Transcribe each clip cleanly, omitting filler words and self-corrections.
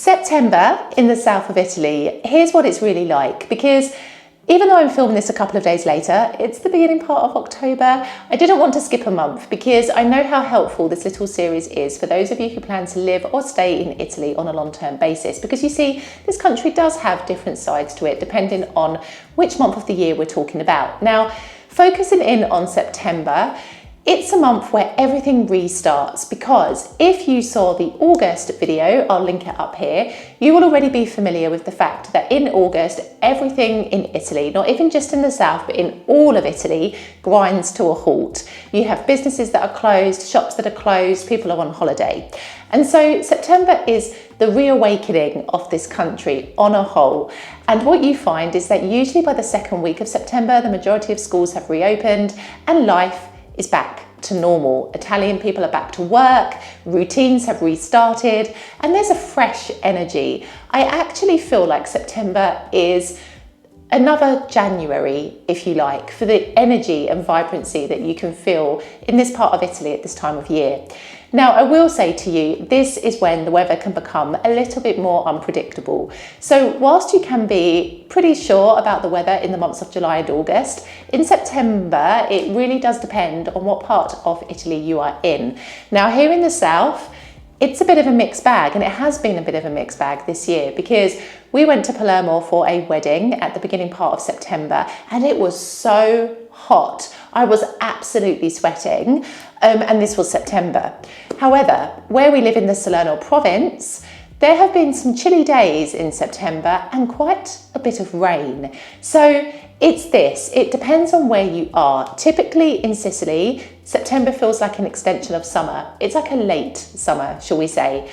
September in the south of Italy, here's what it's really like, because even though I'm filming this a couple of days later, it's the beginning part of October. I didn't want to skip a month because I know how helpful this little series is for those of you who plan to live or stay in Italy on a long-term basis, because you see, this country does have different sides to it depending on which month of the year we're talking about. Now, focusing in on September, it's a month where everything restarts, because if you saw the August video, I'll link it up here, you will already be familiar with the fact that in August, everything in Italy, not even just in the south, but in all of Italy, grinds to a halt. You have businesses that are closed, shops that are closed, people are on holiday. And so September is the reawakening of this country on a whole. And what you find is that usually by the second week of September, the majority of schools have reopened and life is back to normal. Italian people are back to work, routines have restarted, and there's a fresh energy. I actually feel like September is another January, if you like, for the energy and vibrancy that you can feel in this part of Italy at this time of year. Now, I will say to you, this is when the weather can become a little bit more unpredictable. So whilst you can be pretty sure about the weather in the months of July and August, in September, it really does depend on what part of Italy you are in. Now, here in the south, it's a bit of a mixed bag, and it has been a bit of a mixed bag this year, because we went to Palermo for a wedding at the beginning part of September, and it was so hot. I was absolutely sweating, and this was September. However, where we live in the Salerno province, there have been some chilly days in September and quite a bit of rain. So it depends on where you are. Typically in Sicily, September feels like an extension of summer. It's like a late summer, shall we say.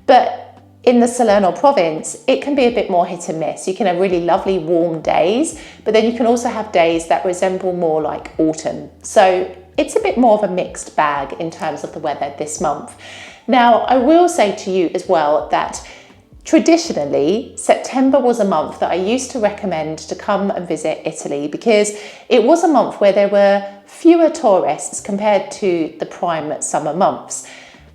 But in the Salerno province, it can be a bit more hit and miss. You can have really lovely warm days, but then you can also have days that resemble more like autumn. So it's a bit more of a mixed bag in terms of the weather this month. Now, I will say to you as well that traditionally, September was a month that I used to recommend to come and visit Italy, because it was a month where there were fewer tourists compared to the prime summer months.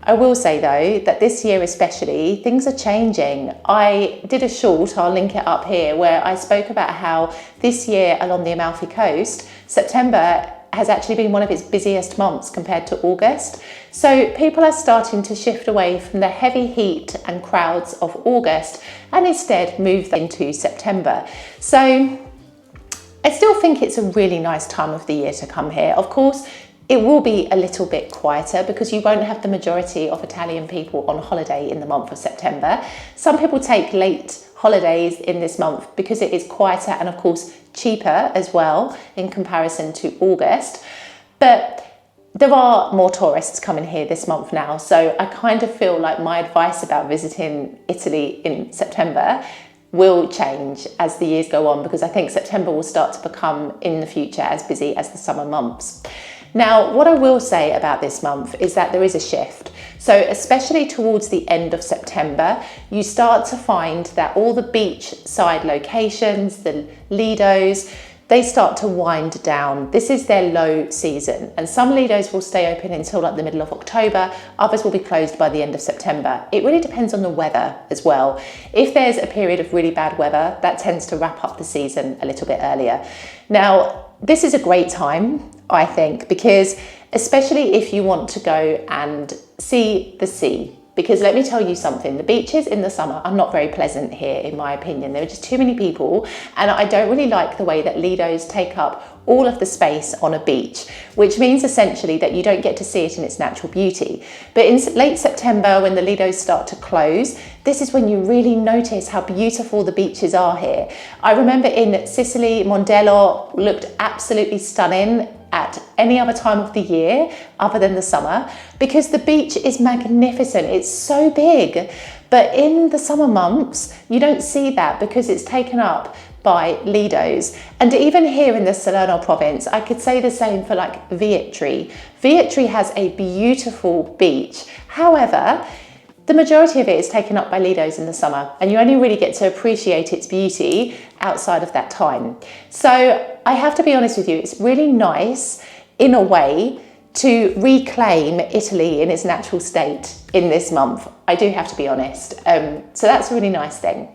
I will say though that this year especially, things are changing. I did a short, I'll link it up here, where I spoke about how this year along the Amalfi Coast, September has actually been one of its busiest months compared to August. So people are starting to shift away from the heavy heat and crowds of August and instead move into September. So I still think it's a really nice time of the year to come here. Of course, it will be a little bit quieter because you won't have the majority of Italian people on holiday in the month of September. Some people take late holidays in this month because it is quieter and of course cheaper as well in comparison to August. But there are more tourists coming here this month now. So I kind of feel like my advice about visiting Italy in September will change as the years go on, because I think September will start to become in the future as busy as the summer months. Now, what I will say about this month is that there is a shift. So especially towards the end of September, you start to find that all the beachside locations, the lidos, they start to wind down. This is their low season, and some lidos will stay open until like the middle of October, others will be closed by the end of September. It really depends on the weather as well. If there's a period of really bad weather, that tends to wrap up the season a little bit earlier. Now, this is a great time, I think, because especially if you want to go and see the sea, because let me tell you something, the beaches in the summer are not very pleasant here, in my opinion. There are just too many people, and I don't really like the way that lidos take up all of the space on a beach, which means essentially that you don't get to see it in its natural beauty. But in late September, when the lidos start to close, this is when you really notice how beautiful the beaches are here. I remember in Sicily, Mondello looked absolutely stunning at any other time of the year other than the summer, because the beach is magnificent. It's so big. But in the summer months, you don't see that because it's taken up by lidos. And even here in the Salerno province, I could say the same for like Vietri. Vietri has a beautiful beach. However, the majority of it is taken up by lidos in the summer, and you only really get to appreciate its beauty outside of that time. So I have to be honest with you, it's really nice in a way to reclaim Italy in its natural state in this month. I do have to be honest. So that's a really nice thing.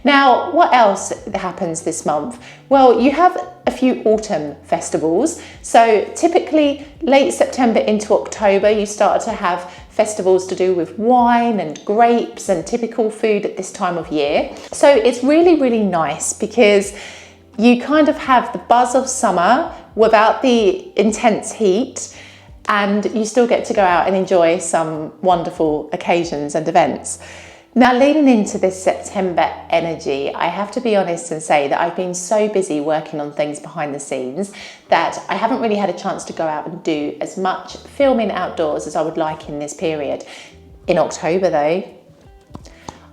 Now, what else happens this month? Well, you have a few autumn festivals. So typically late September into October, you start to have festivals to do with wine and grapes and typical food at this time of year. So it's really, really nice because you kind of have the buzz of summer without the intense heat, and you still get to go out and enjoy some wonderful occasions and events. Now, leading into this September energy, I have to be honest and say that I've been so busy working on things behind the scenes that I haven't really had a chance to go out and do as much filming outdoors as I would like in this period. In October though,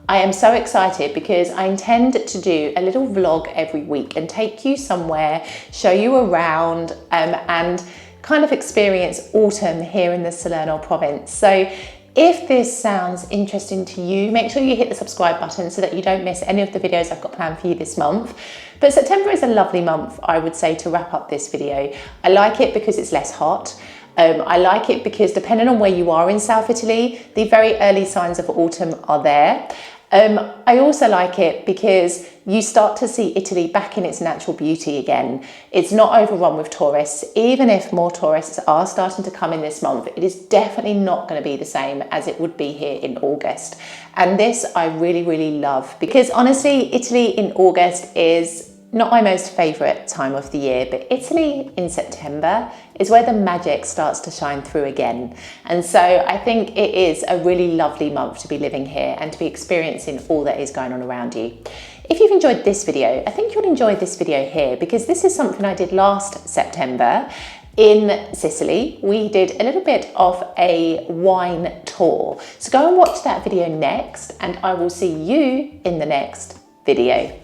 I am so excited because I intend to do a little vlog every week and take you somewhere, show you around and kind of experience autumn here in the Salerno province. So if this sounds interesting to you, make sure you hit the subscribe button so that you don't miss any of the videos I've got planned for you this month. But September is a lovely month, I would say, to wrap up this video. I like it because it's less hot. I like it because depending on where you are in South Italy, the very early signs of autumn are there. I also like it because you start to see Italy back in its natural beauty again. It's not overrun with tourists. Even if more tourists are starting to come in this month, it is definitely not going to be the same as it would be here in August. And this I really, really love because honestly, Italy in August is not my most favourite time of the year, but Italy in September is where the magic starts to shine through again. And so I think it is a really lovely month to be living here and to be experiencing all that is going on around you. If you've enjoyed this video, I think you'll enjoy this video here because this is something I did last September in Sicily. We did a little bit of a wine tour. So go and watch that video next, and I will see you in the next video.